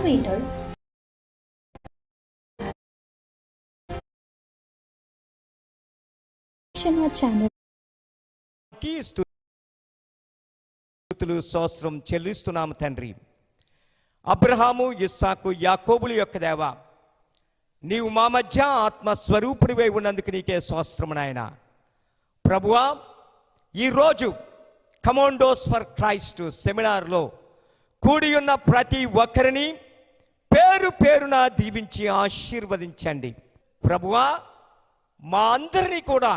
innovator, channel. స్తుతులు స్తోత్రం చెల్లిస్తున్నాము తండ్రి. అబ్రహాము, ఇస్సాకు, యాకోబుల యొక్క దేవా, నీవు మా మధ్య ఆత్మస్వరూపుడివై ఉన్నందుకు నీకే స్తోత్రము నాయన. ప్రభువా, ఈరోజు కమాండోస్ ఫర్ క్రైస్ట్ సెమినార్లో కూడి ఉన్న ప్రతి ఒక్కరిని పేరు పేరున దీవించి ఆశీర్వదించండి. ప్రభువా, మా అందరినీ కూడా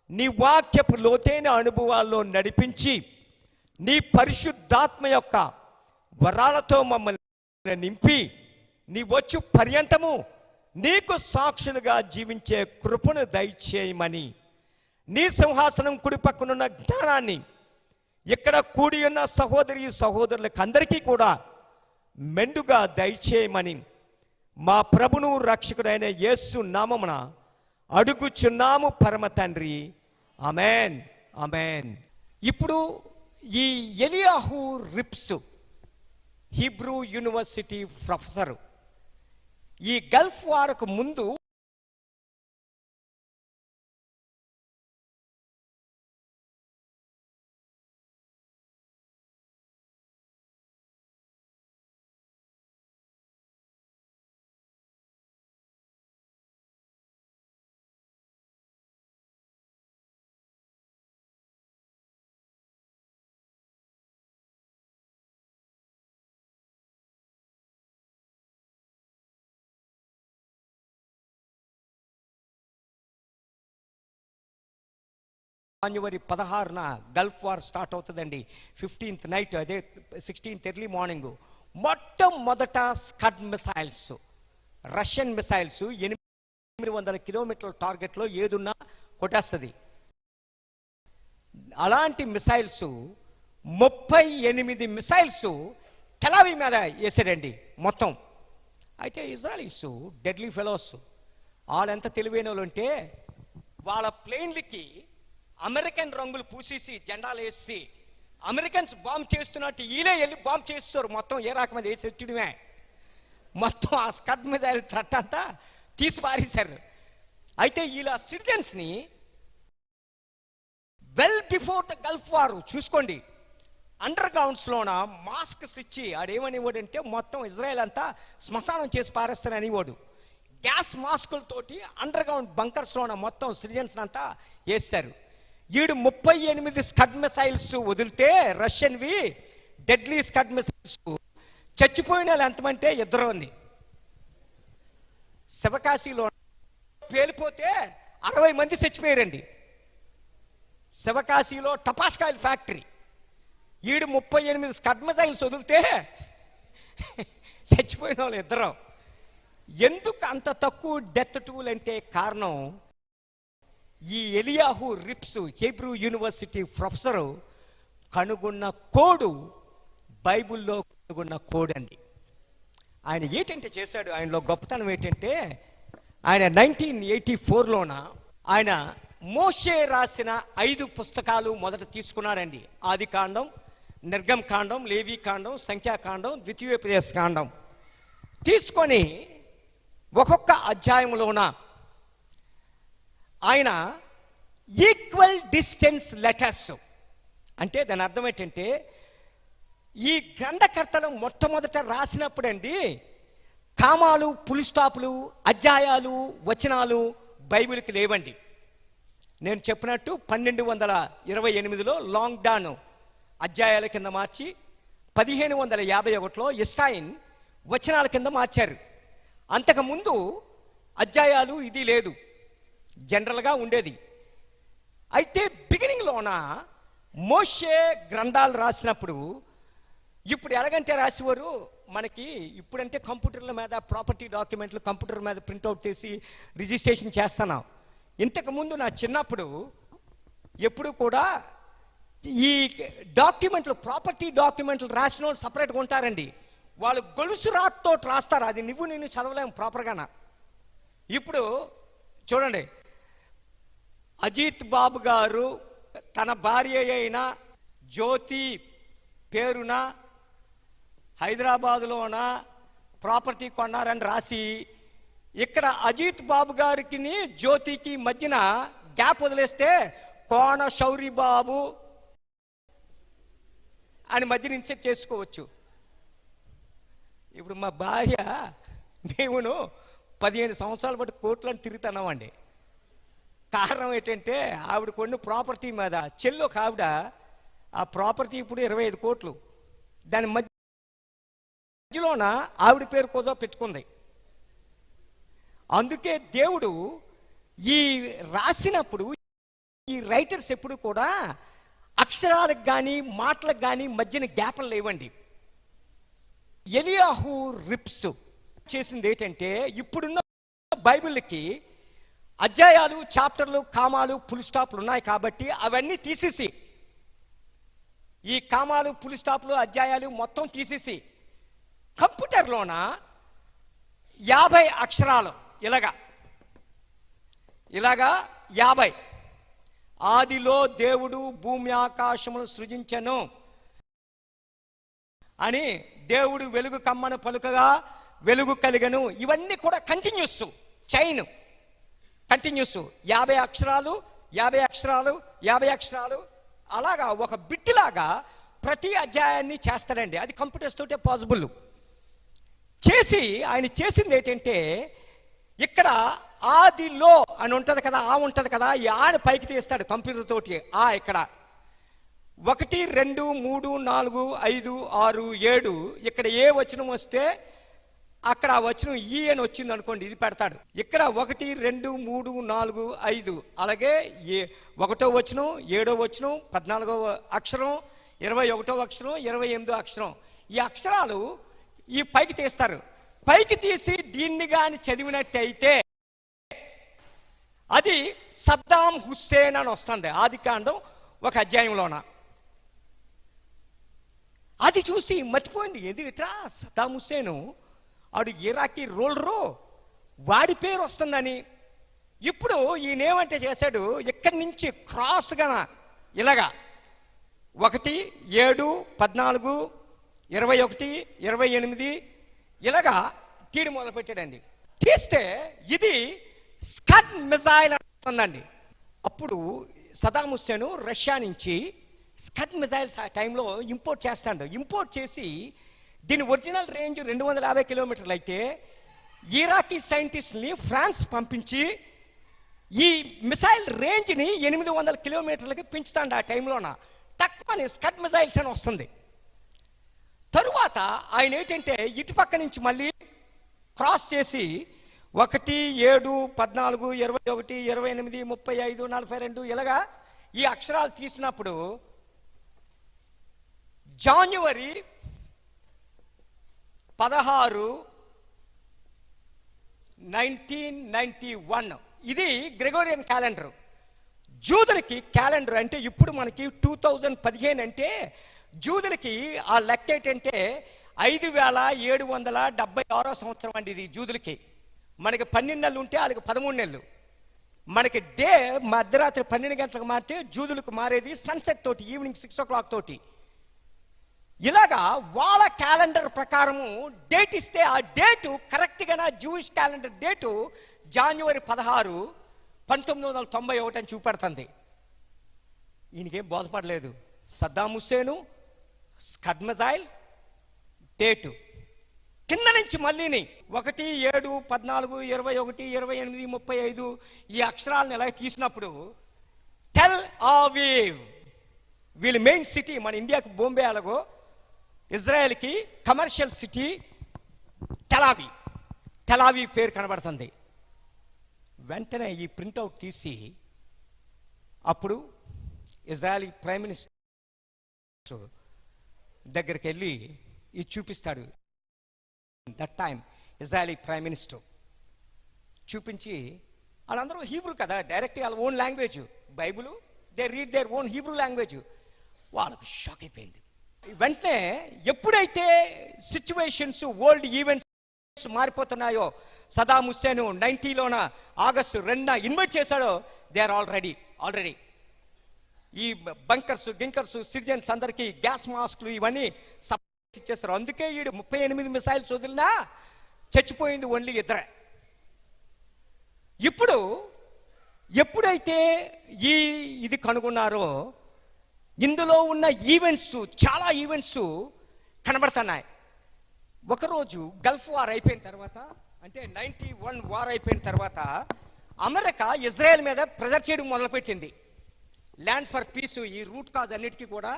నీ వాక్యపు లోతైన అనుభవాల్లో నడిపించి నీ పరిశుద్ధాత్మ యొక్క వరాలతో మమ్మల్ని నింపి నీ వచ్చు పర్యంతము నీకు సాక్షులుగా జీవించే కృపను దయచేయమని, నీ సింహాసనం కుడి పక్కనున్న జ్ఞానాన్ని ఇక్కడ కూడి ఉన్న సహోదరి సహోదరులకు అందరికీ కూడా మెండుగా దయచేయమని మా ప్రభును రక్షకుడైన యేసు నామమున అడుగుచున్నాము పరమ తండ్రి. Amen, amen. ఇప్పుడు ఈ ఎలియాహు రిప్స్ హీబ్రూ యూనివర్సిటీ ప్రొఫెసరు ఈ గల్ఫ్ వారకు ముందు జనవరి 16న గల్ఫ్ వార్ స్టార్ట్ అవుతుందండి. 15th నైట్, అదే 16th ఎర్లీ మార్నింగ్ మొట్టమొదట స్కడ్ మిసైల్స్, రష్యన్ మిసైల్స్ 800 కిలోమీటర్ల టార్గెట్లో ఏదున్నా కొట్టేస్తుంది. అలాంటి మిసైల్స్ 38 మిసైల్స్ టెల్ మీద వేసాడండి మొత్తం. అయితే ఇజ్రాయలీస్ డెడ్లీ ఫెలోస్ వాళ్ళు ఎంత తెలివైన వాళ్ళు అంటే వాళ్ళ ప్లేన్లకి అమెరికన్ రంగులు పూసేసి జెండాలు వేసి అమెరికన్స్ బాంబ్ చేస్తున్నట్టు వీళ్ళే వెళ్ళి బాంబ్ చేస్తారు. మొత్తం ఏ రకమైన వేసి వచ్చడమే, మొత్తం ఆ స్కడ్ మిజైల్ థ్రెట్ అంతా తీసి పారేశారు. అయితే వీళ్ళ సిటిజన్స్ని well before the Gulf war చూసుకోండి, అండర్ గ్రౌండ్స్లోన మాస్క్స్ ఇచ్చి ఆడేమనివాడంటే మొత్తం ఇజ్రాయెల్ అంతా శ్మశానం చేసి పారేస్తారనివాడు. గ్యాస్ మాస్కులతోటి అండర్ గ్రౌండ్ బంకర్స్లోన మొత్తం సిటిజన్స్ అంతా వేస్తారు. 38 స్కడ్ మిసైల్స్ వదిలితే రష్యన్వి డెడ్లీ స్కడ్ మిసైల్స్ చచ్చిపోయిన వాళ్ళు ఎంతమంటే 2 శివకాశీలో పేలిపోతే 60 మంది చచ్చిపోయారండి. శివకాశీలో టపాస్కాయల్ ఫ్యాక్టరీ 38 స్కడ్ మిసైల్స్ వదిలితే చచ్చిపోయిన వాళ్ళు 2. ఎందుకు అంత తక్కువ డెత్ టూల్ అంటే కారణం ఈ ఎలియాహు రిప్స్ హీబ్రూ యూనివర్సిటీ ప్రొఫెసరు కనుగొన్న కోడు బైబిల్లో కనుగొన్న కోడ్ అండి. ఆయన ఏంటంటే చేశాడు, ఆయనలో గొప్పతనం ఏంటంటే ఆయన 1984లోన ఆయన మోషే రాసిన 5 పుస్తకాలు మొదట తీసుకున్నాడండి. ఆదికాండం, నిర్గమకాండం, లేవీకాండం, సంఖ్యాకాండం, ద్వితీయోపదేశ కాండం తీసుకొని ఒక్కొక్క అధ్యాయంలోన ఆయన ఈక్వల్ డిస్టెన్స్ లెటర్స్, అంటే దాని అర్థం ఏంటంటే ఈ గ్రంథకర్తలు మొట్టమొదట రాసినప్పుడండి కామాలు, పులి స్టాపులు, అధ్యాయాలు, వచనాలు బైబిల్కి లేవండి. నేను చెప్పినట్టు 1228లో లాంగ్ డాన్ అధ్యాయాల కింద మార్చి 1551లో ఇస్టాయిన్ వచనాల కింద మార్చారు. అంతకుముందు అధ్యాయాలు ఇది లేదు, జనరల్గా ఉండేది. అయితే బిగినింగ్లోన మోషే గ్రంథాలు రాసినప్పుడు ఇప్పుడు ఎలాగంటే రాసేవారు మనకి, ఇప్పుడంటే కంప్యూటర్ల మీద ప్రాపర్టీ డాక్యుమెంట్లు కంప్యూటర్ మీద ప్రింట్అవుట్ చేసి రిజిస్ట్రేషన్ చేస్తున్నాం. ఇంతకుముందు నా చిన్నప్పుడు ఎప్పుడు కూడా ఈ డాక్యుమెంట్లు, ప్రాపర్టీ డాక్యుమెంట్లు రాసిన వాళ్ళు సపరేట్గా ఉంటారండి. వాళ్ళు గొలుసు రాత్తో రాస్తారు, అది నేను చదవలేము ప్రాపర్గానా. ఇప్పుడు చూడండి, అజిత్ బాబు గారు తన భార్య అయిన జ్యోతి పేరున హైదరాబాదులోన ప్రాపర్టీ కొన్నారని రాసి, ఇక్కడ అజిత్ బాబు గారికి జ్యోతికి మధ్యన గ్యాప్ వదిలేస్తే కోన శౌరి బాబు అని మధ్యన ఇన్సెట్ చేసుకోవచ్చు. ఇప్పుడు మా భార్య మేమును 15 సంవత్సరాల బట్టి కోర్టులను తిరుగుతున్నామండి. కారణం ఏంటంటే ఆవిడ కొన్ని ప్రాపర్టీ మీద చెల్లి ఒక ఆవిడ, ఆ ప్రాపర్టీ ఇప్పుడు 25 కోట్లు, దాని మధ్యలోన ఆవిడ పేరు కూడా పెట్టుకుంది. అందుకే దేవుడు ఈ రాసినప్పుడు ఈ రైటర్స్ ఎప్పుడు కూడా అక్షరాలకు కానీ మాటలకు కానీ మధ్యన గ్యాప్లు లేవండి. ఎలియాహు రిప్స్ చేసింది ఏంటంటే, ఇప్పుడున్న బైబిల్కి అధ్యాయాలు, చాప్టర్లు, కామాలు, ఫుల్ స్టాప్లు ఉన్నాయి కాబట్టి అవన్నీ తీసేసి, ఈ కామాలు, ఫుల్ స్టాప్లు, అధ్యాయాలు మొత్తం తీసేసి కంప్యూటర్లోన 50 అక్షరాలు ఇలాగా 50, ఆదిలో దేవుడు భూమి ఆకాశములు సృజించెను అని, దేవుడు వెలుగు కమ్మను పలుకగా వెలుగు కలిగను, ఇవన్నీ కూడా కంటిన్యూస్ చైన్, కంటిన్యూస్ 50 అక్షరాలు 50 అక్షరాలు 50 అక్షరాలు అలాగా ఒక బిట్టులాగా ప్రతి అధ్యాయాన్ని చేస్తాడండి. అది కంప్యూటర్స్ తోటే పాసిబుల్. చేసి ఆయన చేసింది ఏంటంటే, ఇక్కడ ఆదిలో అని ఉంటుంది కదా, ఆ ఉంటుంది కదా, ఈ ఆని పైకి తీస్తాడు కంప్యూటర్ తోటి. ఇక్కడ 1 2 3 4 5 6 7 ఇక్కడ ఏ వచనం వస్తే అక్కడ ఆ వచనం ఈ అని వచ్చింది అనుకోండి, ఇది పెడతాడు. ఇక్కడ 1 2 3 4 5 అలాగే 1వ వచనం 7వ వచనం 14వ అక్షరం 21వ అక్షరం 28వ అక్షరం, ఈ అక్షరాలు ఈ పైకి తీస్తారు. పైకి తీసి దీన్ని కానీ చదివినట్టయితే అది సద్దాం హుస్సేన్ అని వస్తుంది ఆదికాండం ఒక అధ్యాయంలోన. అది చూసి మర్చిపోయింది, ఎందుకంటా సద్దాం హుస్సేను ఆడు ఇరాకీ రూలరు, వాడి పేరు వస్తుందని. ఇప్పుడు ఈయనేమంటే చేశాడు, ఇక్కడి నుంచి క్రాస్గా ఇలాగా 1 7 14 21 28 ఇలాగా తీడి మొదలు పెట్టాడండి. తీస్తే ఇది స్కడ్ మిజైల్ అంటుందండి. అప్పుడు సదాం హుస్సేన్ రష్యా నుంచి స్కడ్ మిజైల్స్ ఆ టైంలో ఇంపోర్ట్ చేస్తాడు. ఇంపోర్ట్ చేసి దీని ఒరిజినల్ రేంజ్ 250 కిలోమీటర్లు అయితే ఇరాకీ సైంటిస్ట్ని ఫ్రాన్స్ పంపించి ఈ మిసైల్ రేంజ్ని 800 కిలోమీటర్లకి పెంచుతాడు. ఆ టైంలోన తక్కువని స్కడ్ మిజైల్స్ అని వస్తుంది. తరువాత ఆయన ఏంటంటే ఇటుపక్క నుంచి మళ్ళీ క్రాస్ చేసి 1 7 14 21 28 35 42 ఇలాగా ఈ అక్షరాలు తీసినప్పుడు జనవరి 16 1991 ఇది గ్రెగోరియన్ క్యాలెండర్. జూదులకి క్యాలెండర్ అంటే ఇప్పుడు మనకి 2015 అంటే జూదులకి ఆ లెక్క ఏంటంటే 5776 సంవత్సరం అండి ఇది జూదులకి. మనకి 12 నెలలు ఉంటే వాళ్ళకి 13 నెలలు. మనకి డే మధ్యరాత్రి 12 గంటలకు మారితే జూదులకు మారేది సన్సెట్ తోటి, ఈవినింగ్ 6 o'clock తోటి. ఇలాగా వాళ్ళ క్యాలెండర్ ప్రకారము డేట్ ఇస్తే ఆ డేటు కరెక్ట్గా జూయిష్ క్యాలెండర్ డేటు జనవరి 16 1991 అని చూపెడుతుంది. ఈయనకేం బోధపడలేదు. Saddam Hussein Scud missile date కింద నుంచి మళ్ళీని 1 7 14 21 28 35 ఈ అక్షరాలను ఎలా తీసినప్పుడు టెల్ అవీవ్ వీళ్ళ మెయిన్ సిటీ, మన ఇండియాకి బాంబే అలాగో ఇజ్రాయెల్కి కమర్షియల్ సిటీ టెలావీవ్ పేరు కనబడుతుంది. వెంటనే ఈ ప్రింట్అవుట్ తీసి అప్పుడు ఇజ్రాయలీ ప్రైమ్ మినిస్టర్ దగ్గరికి వెళ్ళి ఇది చూపిస్తాడు. That time Israeli prime minister చూపించి, వాళ్ళందరూ హీబ్రూ కదా, డైరెక్ట్ వాళ్ళ own language Bible, they read their own Hebrew language. వాళ్ళకు షాక్ అయిపోయింది. వెంటనే ఎప్పుడైతే సిచ్యువేషన్స్ వరల్డ్ ఈవెంట్స్ మారిపోతున్నాయో, సదాం హుస్సేన్ 90లోన ఆగస్టు 2న ఇన్వైట్ చేశాడో, దే ఆర్ ఆల్రెడీ ఈ బంకర్స్ గింకర్స్ సిటిజన్స్ అందరికీ గ్యాస్ మాస్క్లు ఇవన్నీ ఇచ్చేస్తారు. అందుకే ఈడు 38 మిసైల్స్ వదిలినా చచ్చిపోయింది ఓన్లీ ఇద్దరే. ఇప్పుడు ఎప్పుడైతే ఇది కనుగొన్నారో ఇందులో ఉన్న ఈవెంట్స్, చాలా ఈవెంట్స్ కనబడుతున్నాయి. ఒకరోజు గల్ఫ్ వార్ అయిపోయిన తర్వాత, అంటే 91 వార్ అయిపోయిన తర్వాత అమెరికా ఇజ్రాయెల్ మీద ప్రెజర్ చేయడం మొదలుపెట్టింది. ల్యాండ్ ఫర్ పీస్, ఈ రూట్ కాజ్ అన్నిటికీ కూడా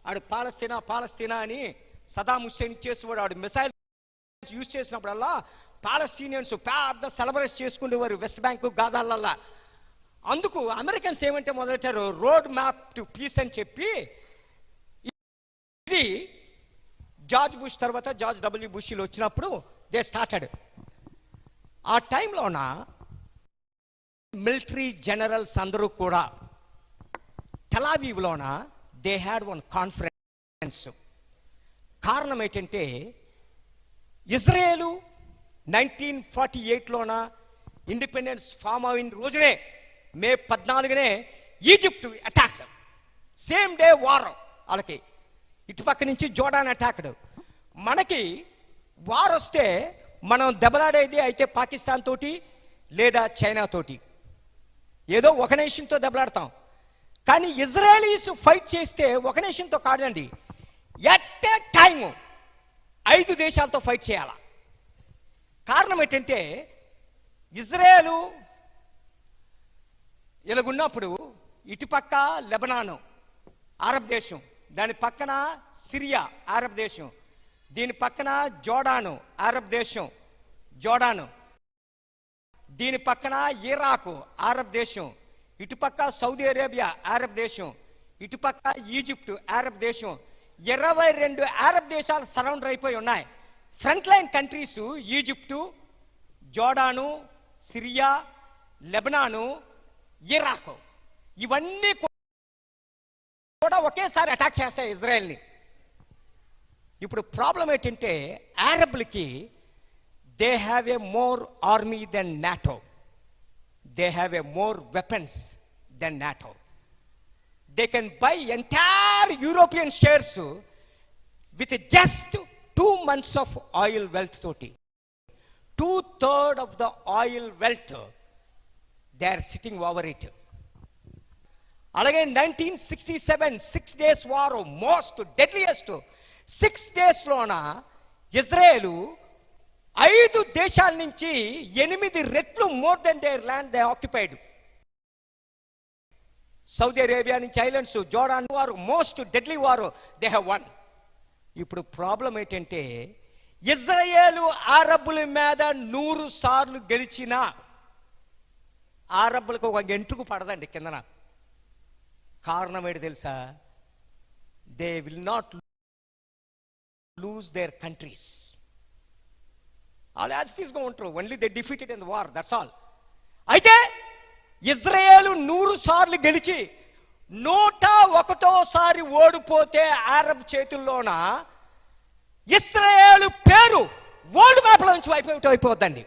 ఆడు పాలస్తీనా అని సదాం హుస్సేన్ ఇచ్చేసేవాడు. ఆడు మిసైల్ యూజ్ చేసినప్పుడల్లా పాలస్తీనియన్స్ పెద్ద సెలబ్రేట్ చేసుకునేవారు వెస్ట్ బ్యాంక్, గాజాలల్లా. అందుకు అమెరికన్స్ ఏమంటే మొదలెట్టారు, రోడ్ మ్యాప్ టు పీస్ అని చెప్పి. ఇది జార్జ్ బుష్ తర్వాత జార్జ్ డబ్ల్యూ బుష్లు వచ్చినప్పుడు దే స్టార్టెడ్. ఆ టైంలోన మిలిటరీ జనరల్స్ అందరూ కూడా టెల్ అవీవ్లోన దే హ్యాడ్ వన్ కాన్ఫరెన్స్. కారణం ఏంటంటే ఇజ్రాయేలు 1948లోన ఇండిపెండెన్స్ ఫామ్ అయిన రోజునే మే 14నే Egypt attack. Same day war వాళ్ళకి. ఇటుపక్క నుంచి జోర్డాన్ అటాక్డ్. మనకి వార్ వస్తే మనం దెబ్బలాడేది అయితే పాకిస్తాన్ తోటి లేదా చైనా తోటి, ఏదో ఒక నేషన్తో దెబ్బలాడతాం. కానీ ఇజ్రాయలీస్ ఫైట్ చేస్తే ఒక నేషన్తో కాదండి, ఎట్ ఏ టైము 5 దేశాలతో ఫైట్ చేయాల. కారణం ఏంటంటే ఇజ్రాయేలు ఇలాగున్నప్పుడు ఇటుపక్క లెబనాను అరబ్ దేశం, దాని పక్కన సిరియా అరబ్ దేశం, దీని పక్కన జోర్డాను అరబ్ దేశం జోర్డాను, దీని పక్కన ఇరాకు అరబ్ దేశం, ఇటుపక్క సౌదీ అరేబియా అరబ్ దేశం, ఇటుపక్క ఈజిప్టు అరబ్ దేశం. 22 అరబ్ దేశాలు సరౌండర్ అయిపోయి ఉన్నాయి. Front line countries Egypt, Jordan, Syria, Lebanon, Iraq. ఇవన్నీ కూడా ఒకేసారి అటాక్ చేస్తాయి ఇజ్రాయెల్ని. ఇప్పుడు ప్రాబ్లం ఏంటంటే అరబ్లకి they have a more army than NATO, they have a more weapons than NATO. They can buy entire European shares with just 2 months of oil wealth తోటి. 2/3 of the oil wealth they are sitting over it. అలాగే 1967 6 days war, most deadliest 6 daysలోన ఇజ్రాయేలు 5 దేశాల నుంచి 8 రెట్లు more than there land they occupied. Saudi Arabia నుంచి islands, Jordan వారు, most deadly వారు they have one. ఇప్పుడు ప్రాబ్లం ఏంటంటే ఇజ్రాయేలు అరబ్బుల మీద 100 సార్లు గెలిచినా అరబ్బులకు ఒక ఎంటుకు పడదండి కిందన. కారణం ఏంటి తెలుసా? They will not lose their countries. వాళ్ళు యాజ్ తీసుకొని ఉంటారు, only they defeated in the war, that's all. అయితే ఇజ్రాయేలు 100 సార్లు గెలిచి 101సారి ఓడిపోతే అరబ్ చేతుల్లోన ఇజ్రాయేలు పేరు వరల్డ్ మ్యాప్లో నుంచి అయిపోద్దండి.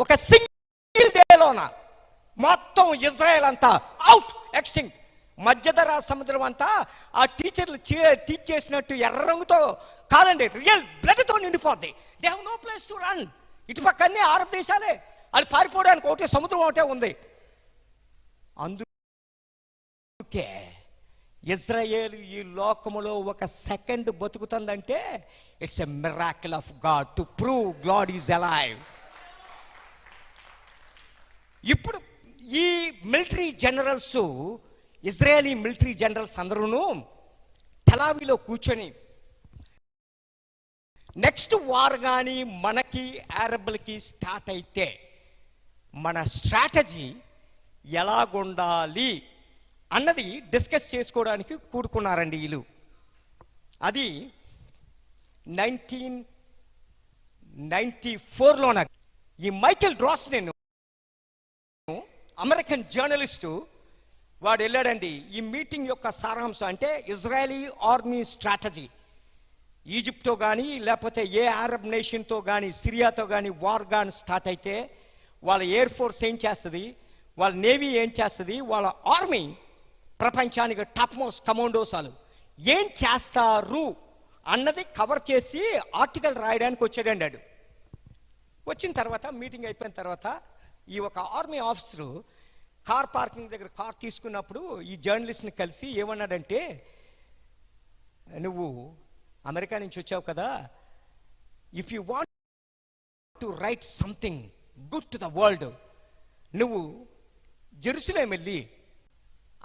ఒక సింగిల్ డేలోన మొత్తం ఇజ్రాయెల్ అంతా అవుట్, ఎక్స్టింక్ట్. మధ్యధరా సముద్రం అంతా ఆ టీచర్లు టీచ్ చేసినట్టు ఎర్ర రంగుతో కాదండి, రియల్ బ్లడ్తో నిండిపోద్ది. They have no place to run. ఇటుపక్క అన్ని అరబ్ దేశాలే, వాళ్ళు పారిపోవడానికి ఒకటే సముద్రం ఒకటే ఉంది. అందుకే ఇజ్రాయేల్ ఈ లోకములో ఒక సెకండ్ బతుకుతుందంటే it's a miracle of God to prove God is alive. ఇప్పుడు ఈ military generals, Israeli military generals అందరూ టెల్ అవీవ్లో కూర్చొని నెక్స్ట్ వార్ కానీ మనకి అరబ్బులకి స్టార్ట్ అయితే మన స్ట్రాటజీ ఎలాగుండాలి అన్నది డిస్కస్ చేసుకోవడానికి కూడుకున్నారండి వీళ్ళు. అది 1994లోన ఈ మైకెల్ డ్రాస్నెన్ అమెరికన్ జర్నలిస్టు వాడు వెళ్ళాడండి. ఈ మీటింగ్ యొక్క సారాంశం అంటే ఇజ్రాయలీ ఆర్మీ స్ట్రాటజీ. ఈజిప్ట్తో కానీ లేకపోతే ఏ అరబ్ నేషన్తో కానీ సిరియాతో కానీ వార్ కానీ స్టార్ట్ అయితే వాళ్ళ ఎయిర్ ఫోర్స్ ఏం చేస్తుంది, వాళ్ళ నేవీ ఏం చేస్తుంది, వాళ్ళ ఆర్మీ ప్రపంచానికి టాప్ మోస్ట్ కమాండోస్ వాళ్ళు ఏం చేస్తారు అన్నది కవర్ చేసి ఆర్టికల్ రాయడానికి వచ్చాడండి వాడు. వచ్చిన తర్వాత మీటింగ్ అయిపోయిన తర్వాత ఈ ఒక ఆర్మీ ఆఫీసరు కార్ పార్కింగ్ దగ్గర కార్ తీసుకున్నప్పుడు ఈ జర్నలిస్ట్ని కలిసి ఏమన్నాడంటే, నువ్వు అమెరికా నుంచి వచ్చావు కదా, if you want to write something good to the world, నువ్వు జెరూసలేం వెళ్ళి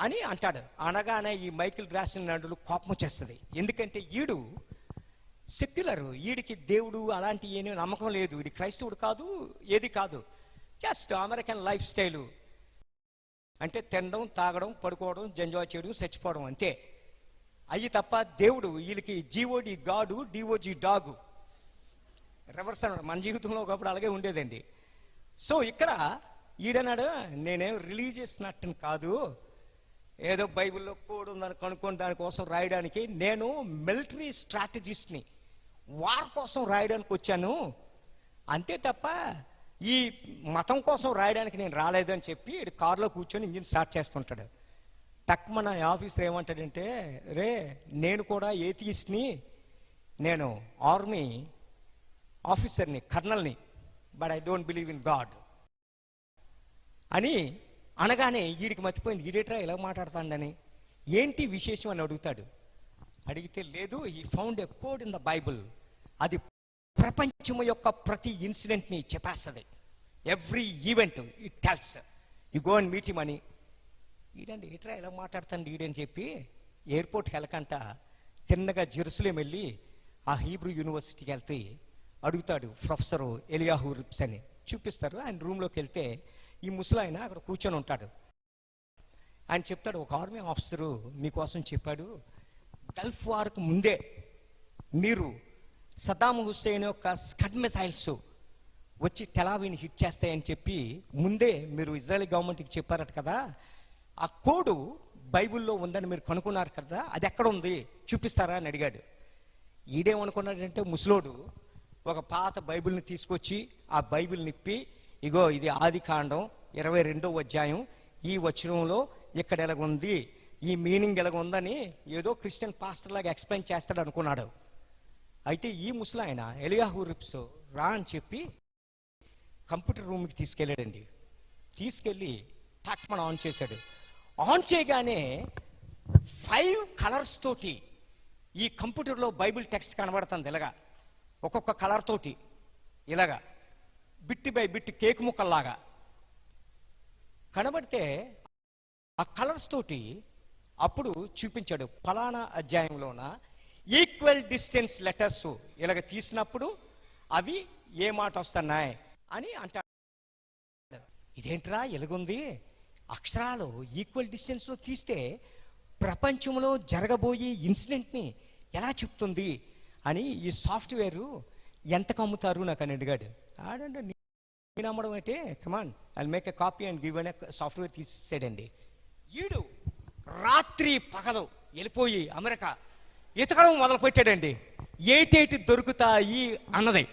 అని అంటాడు. అనగానే ఈ మైకిల్ రాసిన నడులు కోపం వచ్చేస్తుంది. ఎందుకంటే ఈడు సెక్యులర్, వీడికి దేవుడు అలాంటి ఏమీ నమ్మకం లేదు, వీడి క్రైస్తవుడు కాదు, ఏది కాదు, జస్ట్ అమెరికన్ లైఫ్ స్టైలు అంటే తినడం, తాగడం, పడుకోవడం, ఎంజాయ్ చేయడం, చచ్చిపోవడం అంతే. అయ్యి తప్ప దేవుడు వీళ్ళకి జీఓడి గాడు, డిఓజీ డాగు, రివర్స్ అన్నాడు. మన జీవితంలో ఒకప్పుడు అలాగే ఉండేదండి. సో ఇక్కడ ఈడన్నాడు, నేనేం రిలీజియస్ నట్టుని కాదు, ఏదో బైబిల్లో కోడ్ ఉందని కనుక్కొని దానికోసం రాయడానికి, నేను మిలిటరీ స్ట్రాటజిస్ట్ని, వార్ కోసం రాయడానికి వచ్చాను అంతే తప్ప ఈ మతం కోసం రాయడానికి నేను రాలేదని చెప్పి కారులో కూర్చొని ఇంజిన్ స్టార్ట్ చేస్తుంటాడు. మన ఆఫీసర్ ఏమంటాడంటే, రే నేను కూడా ఏథియిస్ట్ని, నేను ఆర్మీ ఆఫీసర్ని, కర్నల్ని, but I don't believe in God అని అనగానే వీడికి మర్చిపోయింది, ఈడేట్రా ఇలా మాట్లాడుతాడని, ఏంటి విశేషం అని అడుగుతాడు. అడిగితే లేదు, ఈ found a code in the Bible, అది ప్రపంచం యొక్క ప్రతి ఇన్సిడెంట్ని చెప్పేస్తుంది, every event it tells, you go and meet him అని. ఈడండి ఏట్రా ఎలా మాట్లాడుతాండి ఈడని చెప్పి ఎయిర్పోర్ట్కి వెళ్ళకంట తిన్నగా జెరూసలేం వెళ్ళి ఆ హీబ్రూ యూనివర్సిటీకి వెళ్తే అడుగుతాడు ప్రొఫెసరు ఎలియాహు రిప్స్ అని. చూపిస్తారు. ఆయన రూమ్లోకి వెళ్తే ఈ ముసలాయన అక్కడ కూర్చొని ఉంటాడు. ఆయన చెప్తాడు, ఒక ఆర్మీ ఆఫీసరు మీకోసం చెప్పాడు, గల్ఫ్ వార్కు ముందే మీరు సద్దాం హుస్సేన్ యొక్క స్కడ్ మిసైల్స్ వచ్చి టెలావీని హిట్ చేస్తాయని చెప్పి ముందే మీరు ఇజ్రాయెల్ గవర్నమెంట్కి చెప్పారట కదా, ఆ కోడు బైబిల్లో ఉందని మీరు కనుక్కున్నారు కదా, అది ఎక్కడ ఉంది చూపిస్తారా అని అడిగాడు. ఈడేమనుకున్నాడంటే ముసలోడు ఒక పాత బైబిల్ని తీసుకొచ్చి ఆ బైబిల్ నిప్పి, ఇగో ఇది ఆది కాండం 22వ అధ్యాయం, ఈ వచనంలో ఇక్కడ ఎలాగుంది, ఈ మీనింగ్ ఎలాగుందని ఏదో క్రిస్టియన్ పాస్టర్ లాగా ఎక్స్ప్లెయిన్ చేస్తాడు అనుకున్నాడు. అయితే ఈ ముసలాయన ఎలియాహు రిప్స్ రా అని చెప్పి కంప్యూటర్ రూమ్కి తీసుకెళ్ళాడండి. తీసుకెళ్ళి టాక్మన్ ఆన్ చేశాడు. ఆన్ చేయగానే 5 కలర్స్ తోటి ఈ కంప్యూటర్లో బైబిల్ టెక్స్ట్ కనబడుతుంది. ఇలాగా ఒక్కొక్క కలర్ తోటి ఇలాగా బిట్టి బై బిట్టి కేక్ ముక్కల్లాగా కనబడితే ఆ కలర్స్ తోటి అప్పుడు చూపించాడు, ఫలానా అధ్యాయంలోన ఈక్వల్ డిస్టెన్స్ లెటర్స్ ఇలాగ తీసినప్పుడు అవి ఏ మాట వస్తున్నాయి అని అంటాడు. ఇదేంట్రా ఎలాగుంది, అక్షరాలు ఈక్వల్ డిస్టెన్స్లో తీస్తే ప్రపంచంలో జరగబోయే ఇన్సిడెంట్ని ఎలా చెప్తుంది అని ఈ సాఫ్ట్వేరు ఎంతకు అమ్ముతారు నాకు అని అడిగాడు. ఆడంటే నేను అమ్మడం అంటే come on I make a copy and give అనే సాఫ్ట్వేర్ తీసేసాడండి. ఈడు రాత్రి పగలు వెళ్ళిపోయి అమెరికా ఎతకడం మొదలు పెట్టాడండి. ఏటేటి దొరుకుతాయి అన్నది.